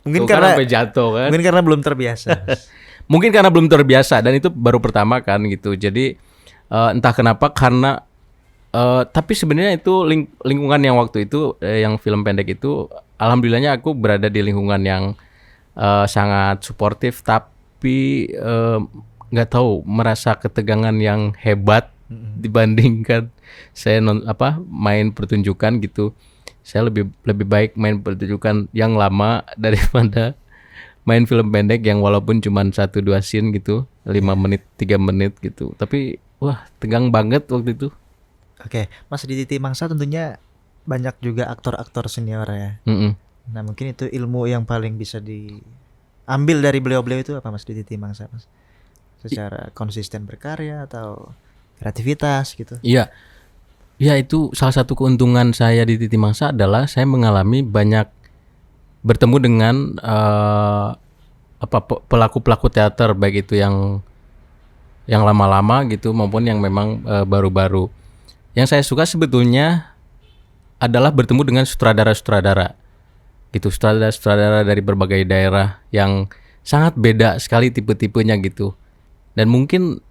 Mungkin Tuh kan karena sampai jatuh kan. Mungkin karena belum terbiasa. Mungkin karena belum terbiasa dan itu baru pertama kan gitu. Jadi entah kenapa karena tapi sebenarnya itu lingkungan yang waktu itu yang film pendek itu alhamdulillahnya aku berada di lingkungan yang sangat suportif, tapi nggak tahu merasa ketegangan yang hebat dibandingkan saya main pertunjukan gitu. Saya lebih baik main pertunjukan yang lama daripada main film pendek yang walaupun cuma 1-2 scene gitu, 5 menit, 3 menit gitu. Tapi wah, tegang banget waktu itu. Oke, Mas di Titi Mangsa tentunya banyak juga aktor-aktor senior ya. Nah, mungkin itu ilmu yang paling bisa diambil dari beliau-beliau itu apa Mas di Titi Mangsa, Mas? Secara konsisten berkarya atau kreativitas gitu. Iya. Ya, itu salah satu keuntungan saya di Titi Mangsa adalah saya mengalami banyak bertemu dengan pelaku-pelaku teater, baik itu yang lama-lama gitu maupun yang memang baru-baru. Yang saya suka sebetulnya adalah bertemu dengan sutradara-sutradara gitu, sutradara-sutradara dari berbagai daerah yang sangat beda sekali tipe-tipenya gitu. Dan mungkin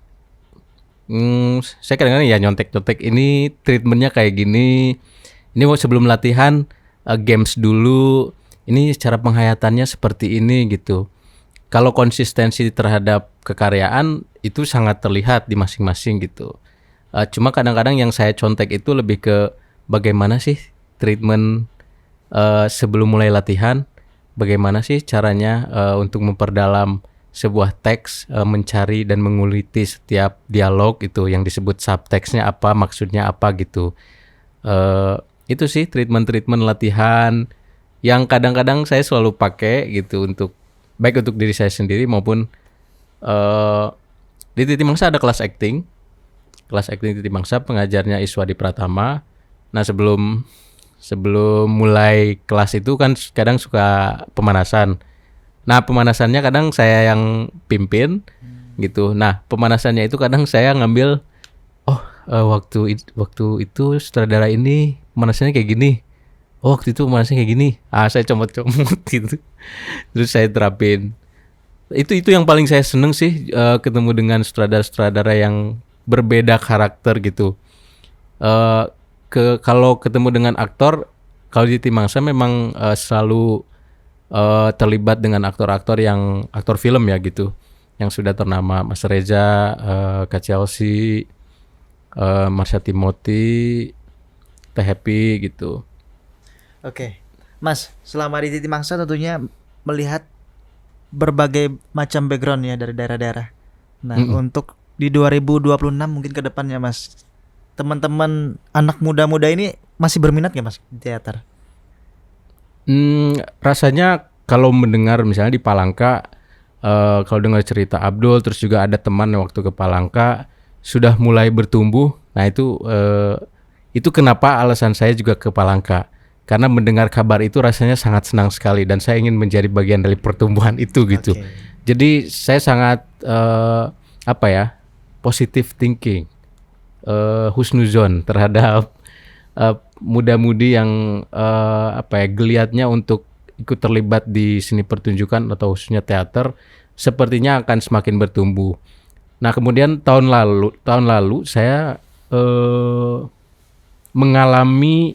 saya kadang-kadang ya nyontek-nyontek, ini treatmentnya kayak gini, ini sebelum latihan games dulu, ini cara penghayatannya seperti ini gitu. Kalau konsistensi terhadap kekaryaan itu sangat terlihat di masing-masing gitu. Cuma kadang-kadang yang saya contek itu lebih ke bagaimana sih treatment sebelum mulai latihan, bagaimana sih caranya untuk memperdalam sebuah teks, mencari dan menguliti setiap dialog itu yang disebut subteksnya apa, maksudnya apa gitu. Itu sih treatment latihan yang kadang-kadang saya selalu pakai gitu untuk baik untuk diri saya sendiri maupun di Titi Mangsa ada kelas acting Titi Mangsa, pengajarnya Iswadi Pratama. Nah sebelum mulai kelas itu kan kadang suka pemanasan. Nah pemanasannya kadang saya yang pimpin gitu. Nah pemanasannya itu kadang saya ngambil waktu itu sutradara ini pemanasannya kayak gini. Waktu itu pemanasannya kayak gini. Saya comot-comot gitu. Terus saya terapin. Itu yang paling saya seneng sih, ketemu dengan sutradara-sutradara yang berbeda karakter gitu. Kalau ketemu dengan aktor, kalau di Titi Mangsa memang selalu terlibat dengan aktor-aktor yang aktor film ya gitu, yang sudah ternama, Mas Reza, Kak Chelsea, Marsha Timothy, Teh Happy gitu. Oke, Mas, selama di Titi Mangsa tentunya melihat berbagai macam background ya dari daerah-daerah. Nah, untuk di 2026 mungkin ke depannya Mas, teman-teman anak muda-muda ini masih berminat nggak Mas di teater? Rasanya kalau mendengar misalnya di Palangka, kalau dengar cerita Abdul, terus juga ada teman yang waktu ke Palangka sudah mulai bertumbuh. Nah itu kenapa alasan saya juga ke Palangka, karena mendengar kabar itu rasanya sangat senang sekali dan saya ingin menjadi bagian dari pertumbuhan itu gitu. Jadi saya sangat positive thinking, husnuzon terhadap muda-mudi yang geliatnya untuk ikut terlibat di seni pertunjukan atau khususnya teater sepertinya akan semakin bertumbuh. Nah kemudian tahun lalu saya mengalami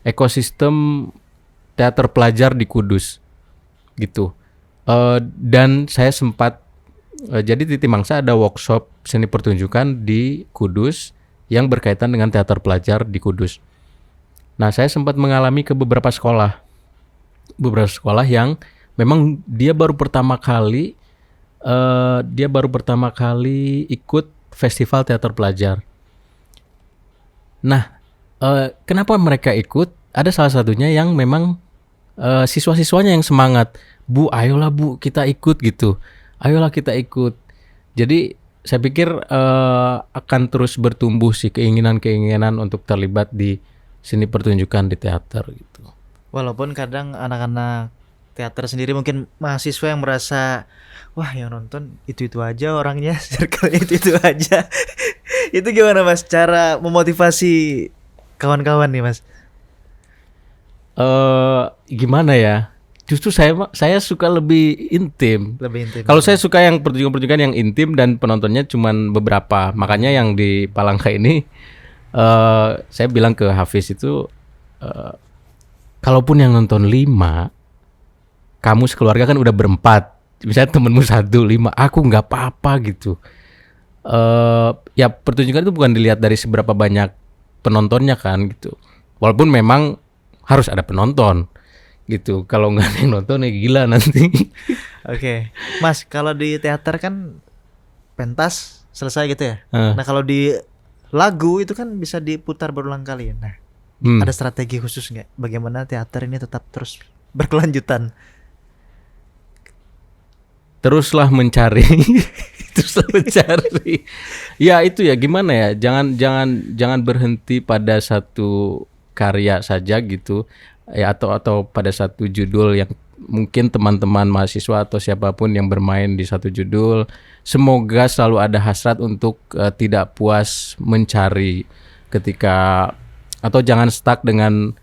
ekosistem teater pelajar di Kudus gitu, dan saya sempat jadi Titi Mangsa ada workshop seni pertunjukan di Kudus yang berkaitan dengan teater pelajar di Kudus. Nah saya sempat mengalami ke beberapa sekolah yang memang dia baru pertama kali ikut festival teater pelajar. Nah kenapa mereka ikut? Ada salah satunya yang memang siswa-siswanya yang semangat, Bu, ayolah Bu, kita ikut gitu, ayolah kita ikut. Jadi saya pikir akan terus bertumbuh sih keinginan-keinginan untuk terlibat di seni pertunjukan di teater gitu. Walaupun kadang anak-anak teater sendiri mungkin mahasiswa yang merasa wah yang nonton itu-itu aja orangnya, circle itu-itu aja. Itu gimana Mas cara memotivasi kawan-kawan nih Mas? Gimana ya? Justru saya suka lebih intim. Lebih intim. Kalau saya suka yang pertunjukan-pertunjukan yang intim dan penontonnya cuman beberapa. Makanya yang di Palangka ini saya bilang ke Hafiz itu kalaupun yang nonton 5, kamu sekeluarga kan udah berempat. Misalnya temenmu 1, 5, aku nggak apa-apa gitu. Ya pertunjukan itu bukan dilihat dari seberapa banyak penontonnya kan gitu. Walaupun memang harus ada penonton gitu. Kalau nggak ada yang nonton ya gila nanti. Oke. Mas, kalau di teater kan pentas selesai gitu ya. Nah, kalau di lagu itu kan bisa diputar berulang kali. Nah, ada strategi khusus nggak? Bagaimana teater ini tetap terus berkelanjutan? Teruslah mencari. Teruslah mencari. Ya itu ya gimana ya? Jangan berhenti pada satu karya saja gitu. Ya atau pada satu judul yang mungkin teman-teman mahasiswa atau siapapun yang bermain di satu judul, semoga selalu ada hasrat untuk tidak puas mencari ketika, atau jangan stuck dengan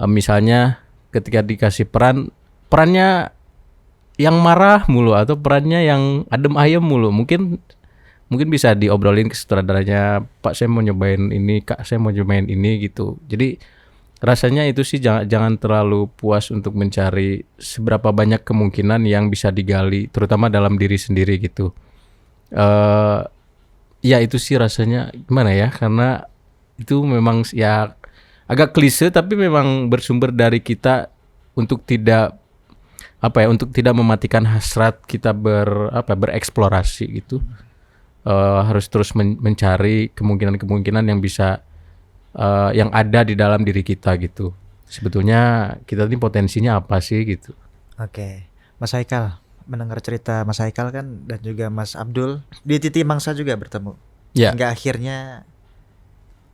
misalnya ketika dikasih perannya yang marah mulu atau perannya yang adem ayem mulu. Mungkin bisa diobrolin ke sutradaranya, Pak saya mau nyobain ini, Kak saya mau nyobain ini gitu. Jadi rasanya itu sih jangan terlalu puas untuk mencari seberapa banyak kemungkinan yang bisa digali, terutama dalam diri sendiri gitu. Ya itu sih rasanya gimana ya, karena itu memang ya agak klise tapi memang bersumber dari kita untuk tidak mematikan hasrat kita bereksplorasi gitu. Harus terus mencari kemungkinan-kemungkinan yang bisa yang ada di dalam diri kita gitu. Sebetulnya kita ini potensinya apa sih gitu. Oke. Mas Haikal, mendengar cerita Mas Haikal kan dan juga Mas Abdul di Titi Mangsa juga bertemu. Ya. Hingga akhirnya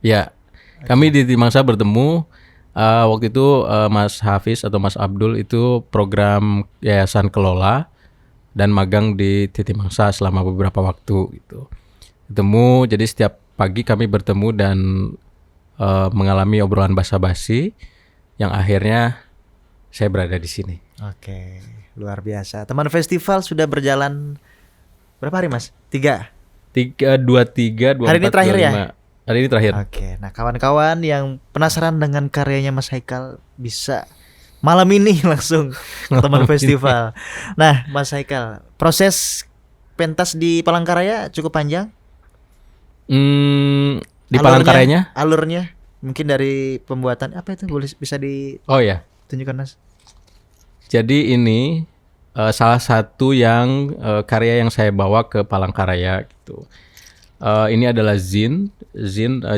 ya. Kami di Titi Mangsa bertemu waktu itu Mas Hafiz atau Mas Abdul itu program Yayasan Kelola dan magang di Titi Mangsa selama beberapa waktu gitu. Ketemu, jadi setiap pagi kami bertemu dan mengalami obrolan basa-basi yang akhirnya saya berada di sini. Oke, luar biasa. Teman festival sudah berjalan berapa hari Mas? 3. 23, 24, hari ini terakhir 25. Ya? Hari ini terakhir. Oke, nah kawan-kawan yang penasaran dengan karyanya Mas Haikal bisa malam ini langsung ke teman festival. Nah, Mas Haikal, proses pentas di Palangkaraya cukup panjang? Di Palangkarayanya? Alurnya mungkin dari pembuatan apa itu boleh bisa Oh ya. Tunjukkan Mas. Jadi ini salah satu yang karya yang saya bawa ke Palangkaraya gitu. Ini adalah zin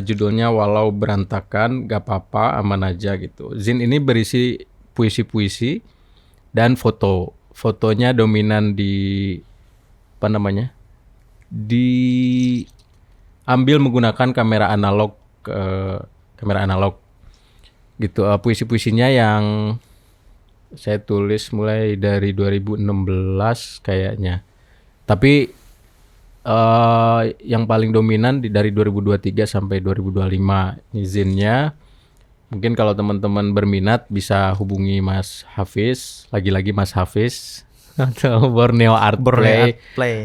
judulnya Walau Berantakan Gak Apa-apa Aman Aja gitu. Zin ini berisi puisi-puisi dan fotonya dominan diambil menggunakan kamera analog gitu. Puisi-puisinya yang saya tulis mulai dari 2016 kayaknya, tapi yang paling dominan dari 2023 sampai 2025 izinnya. Mungkin kalau teman-teman berminat bisa hubungi Mas Hafiz, lagi-lagi Mas Hafiz atau Borneo Art Play.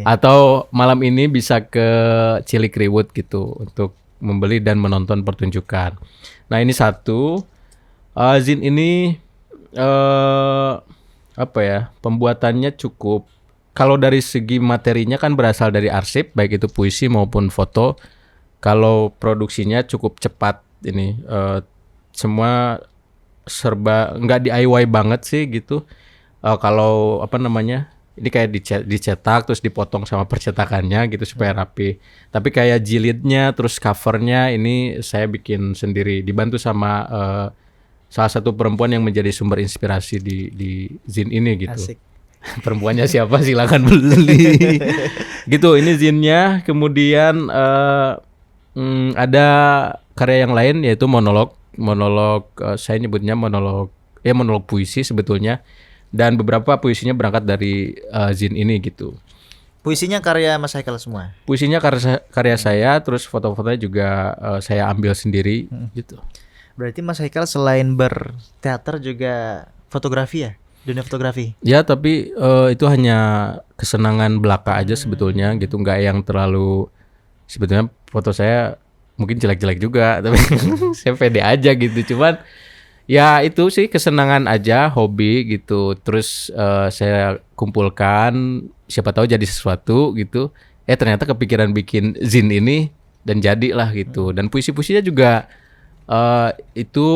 Atau malam ini bisa ke Cilikriwut gitu untuk membeli dan menonton pertunjukan. Nah ini satu zin ini pembuatannya cukup, kalau dari segi materinya kan berasal dari arsip baik itu puisi maupun foto. Kalau produksinya cukup cepat ini, semua serba nggak DIY banget sih gitu. Kalau ini kayak dicetak terus dipotong sama percetakannya gitu supaya rapi. Tapi kayak jilidnya terus covernya ini saya bikin sendiri, dibantu sama salah satu perempuan yang menjadi sumber inspirasi di zin ini gitu. Asik. Perempuannya siapa silakan beli. Gitu, ini zinnya. Kemudian ada karya yang lain yaitu monolog. Saya nyebutnya monolog puisi sebetulnya. Dan beberapa puisinya berangkat dari zin ini gitu. Puisinya karya Mas Haikal semua. Puisinya karya saya, terus foto-fotonya juga saya ambil sendiri gitu. Berarti Mas Haikal selain berteater juga fotografi ya? Dunia fotografi. Ya, tapi itu hanya kesenangan belaka aja sebetulnya gitu, nggak yang terlalu, sebetulnya foto saya mungkin jelek-jelek juga, tapi saya pede aja gitu. Cuman ya itu sih kesenangan aja, hobi gitu. Terus saya kumpulkan, siapa tahu jadi sesuatu gitu. Ternyata kepikiran bikin zin ini dan jadilah gitu. Dan puisi-puisinya juga itu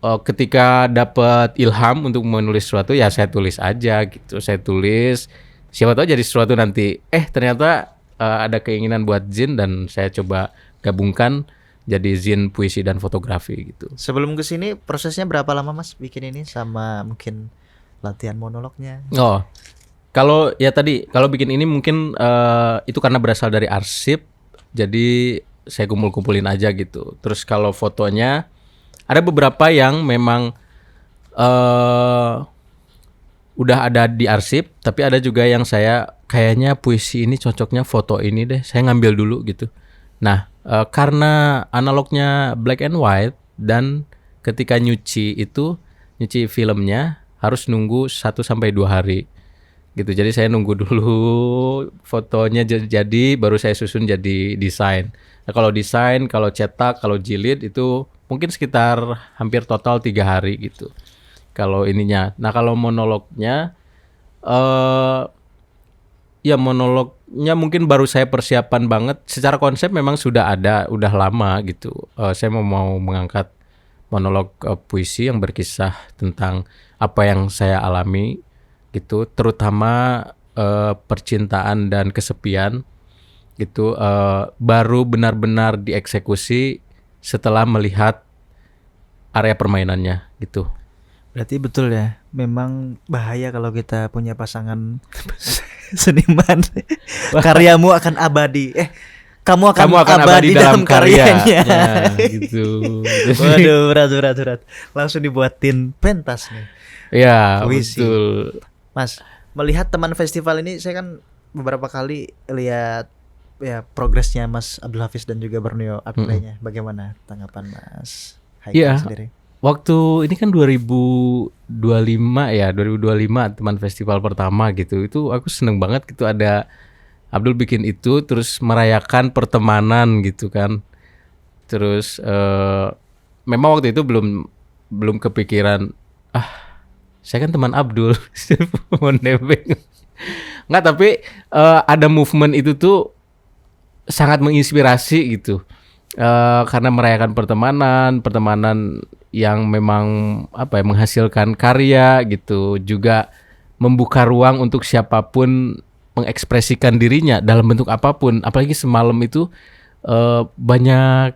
ketika dapat ilham untuk menulis sesuatu ya saya tulis aja gitu. Saya tulis, siapa tahu jadi sesuatu nanti. Ternyata ada keinginan buat zin dan saya coba gabungkan jadi zin puisi dan fotografi gitu. Sebelum ke sini prosesnya berapa lama Mas bikin ini sama mungkin latihan monolognya? Oh, kalau bikin ini mungkin itu karena berasal dari arsip, jadi saya kumpulin aja gitu. Terus kalau fotonya ada beberapa yang memang udah ada di arsip, tapi ada juga yang saya kayaknya puisi ini cocoknya foto ini deh, saya ngambil dulu gitu. Nah, karena analognya black and white dan ketika nyuci filmnya harus nunggu 1-2 hari gitu. Jadi saya nunggu dulu fotonya jadi baru saya susun jadi desain. Nah, kalau cetak, kalau jilid itu mungkin sekitar hampir total 3 hari gitu. Kalau ininya. Nah, kalau monolognya ya monolognya mungkin baru saya persiapan banget. Secara konsep memang sudah ada, udah lama gitu. Saya mau mengangkat monolog puisi yang berkisah tentang apa yang saya alami gitu, terutama percintaan dan kesepian gitu. Baru benar-benar dieksekusi setelah melihat area permainannya gitu. Berarti betul ya, memang bahaya kalau kita punya pasangan seniman. Karyamu akan abadi. Kamu akan abadi dalam karyanya. Gitu. Waduh, berat. Langsung dibuatin pentas nih. Ya, puisi. betul. Mas, melihat teman festival ini, saya kan beberapa kali lihat ya progresnya Mas Abdul Hafiz dan juga Borneo Abdulnya. Bagaimana tanggapan Mas Haikal sendiri? Waktu ini kan 2025 teman festival pertama gitu. Itu aku seneng banget gitu, ada Abdul bikin itu, terus merayakan pertemanan gitu kan. Terus memang waktu itu belum kepikiran, saya kan teman Abdul mau nebeng. Enggak, tapi ada movement itu tuh sangat menginspirasi gitu. Karena merayakan pertemanan yang memang menghasilkan karya gitu, juga membuka ruang untuk siapapun mengekspresikan dirinya dalam bentuk apapun. Apalagi semalam itu banyak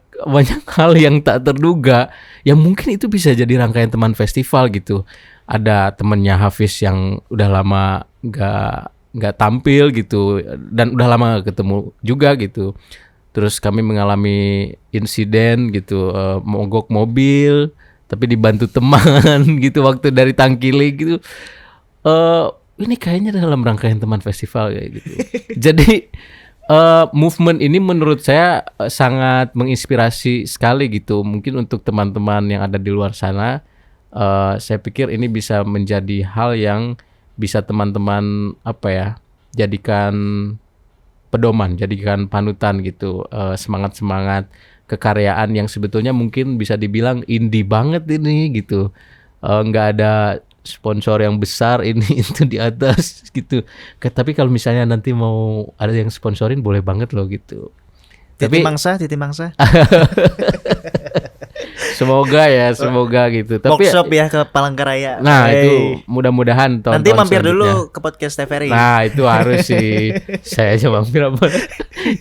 hal yang tak terduga yang mungkin itu bisa jadi rangkaian teman festival gitu. Ada temennya Hafiz yang udah lama nggak tampil gitu dan udah lama gak ketemu juga gitu. Terus kami mengalami insiden gitu, mogok mobil tapi dibantu teman gitu waktu dari Tangkili gitu. Ini kayaknya dalam rangkaian teman festival kayak gitu. Jadi movement ini menurut saya sangat menginspirasi sekali gitu. Mungkin untuk teman-teman yang ada di luar sana, saya pikir ini bisa menjadi hal yang bisa teman-teman jadikan pedoman, jadikan panutan gitu. Semangat-semangat kekaryaan yang sebetulnya mungkin bisa dibilang indie banget ini gitu. Nggak ada sponsor yang besar ini itu di atas gitu. Tapi kalau misalnya nanti mau ada yang sponsorin boleh banget loh gitu. Titi Mangsa. Semoga gitu. Tapi workshop ya ke Palangkaraya. Nah, itu mudah-mudahan tahun-tahun nanti mampir selanjutnya. dulu ke podcast TVRI. Nah, itu harus sih. Saya aja mampir apa.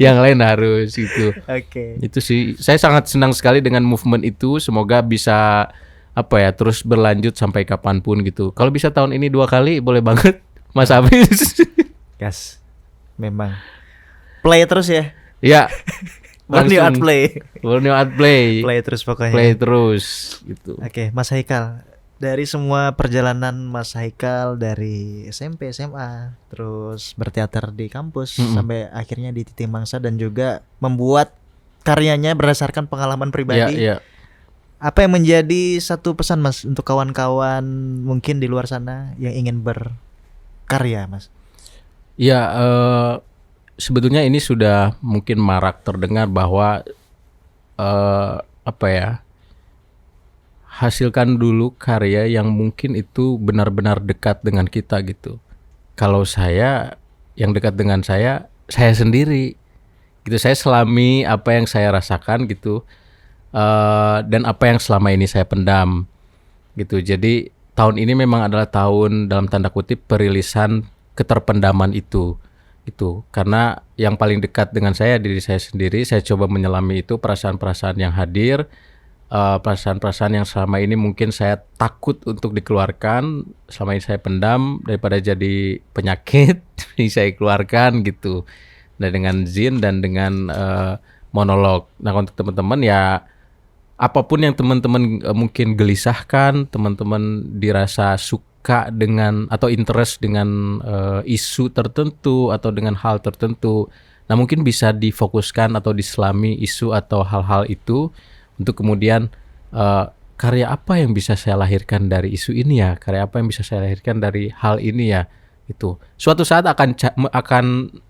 Yang lain harus gitu. Oke. Itu sih. Saya sangat senang sekali dengan movement itu. Semoga bisa apa ya, terus berlanjut sampai kapanpun gitu. Kalau bisa tahun ini 2 kali boleh banget, Mas Hafiz. Gas. Memang. Play terus ya. Ya, Borneo Art langsung Play. Borneo Art Play. Play terus pokoknya. Play terus gitu. Oke, Mas Haikal. Dari semua perjalanan Mas Haikal dari SMP, SMA, terus berteater di kampus sampai akhirnya di Titik Mangsa dan juga membuat karyanya berdasarkan pengalaman pribadi. Ya, ya. Apa yang menjadi satu pesan Mas untuk kawan-kawan mungkin di luar sana yang ingin berkarya, Mas? Ya, sebetulnya ini sudah mungkin marak terdengar bahwa apa ya, hasilkan dulu karya yang mungkin itu benar-benar dekat dengan kita gitu. Kalau saya, yang dekat dengan saya sendiri gitu. Saya selami apa yang saya rasakan gitu, dan apa yang selama ini saya pendam gitu. Jadi tahun ini memang adalah tahun dalam tanda kutip perilisan keterpendaman itu. Karena yang paling dekat dengan saya, diri saya sendiri, saya coba menyelami itu, perasaan-perasaan yang hadir, perasaan-perasaan yang selama ini mungkin saya takut untuk dikeluarkan, selama ini saya pendam, daripada jadi penyakit ini saya keluarkan gitu. Dan dengan zin dan dengan monolog. Nah, untuk teman-teman ya, apapun yang teman-teman mungkin gelisahkan, teman-teman dirasa suka dengan atau interest dengan isu tertentu atau dengan hal tertentu, nah mungkin bisa difokuskan atau diselami isu atau hal-hal itu untuk kemudian karya apa yang bisa saya lahirkan dari isu ini ya, karya apa yang bisa saya lahirkan dari hal ini ya. Itu suatu saat akan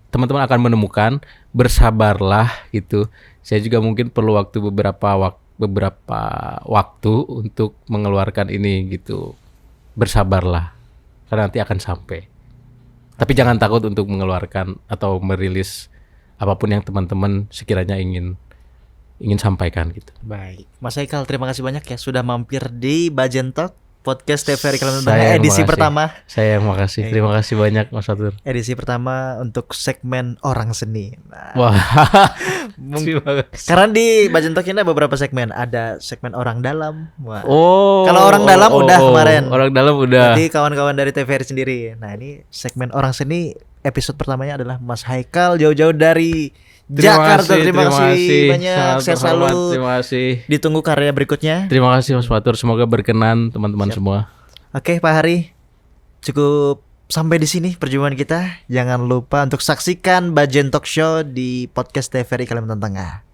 teman-teman akan menemukan. Bersabarlah gitu. Saya juga mungkin perlu waktu beberapa waktu untuk mengeluarkan ini gitu. Bersabarlah, karena nanti akan sampai. Tapi jangan takut untuk mengeluarkan atau merilis apapun yang teman-teman sekiranya ingin sampaikan gitu. Baik, Mas Haikal, terima kasih banyak ya sudah mampir di Bajen Talk Podcast TVRI Kalimantan Saya Tengah yang edisi makasih. pertama. Saya yang makasih. Terima kasih banyak Mas Fatur. Edisi pertama untuk segmen orang seni. Nah, Wah. terima kasih. Karena di Bajen Talk ini ada beberapa segmen. Ada segmen orang dalam. Wah. Oh. Kalau orang dalam udah kemarin. Orang dalam udah. Jadi kawan-kawan dari TVRI sendiri. Nah, ini segmen orang seni episode pertamanya adalah Mas Haikal jauh-jauh dari Jakarta. Terima kasih banyak. Saya selalu Terima kasih. ditunggu karya berikutnya. Terima kasih Mas Fatur. Semoga berkenan teman-teman semua. Oke, Pak Hari. Cukup sampai di sini perjumpaan kita. Jangan lupa untuk saksikan Bajen Talk Show di podcast TVRI Kalimantan Tengah.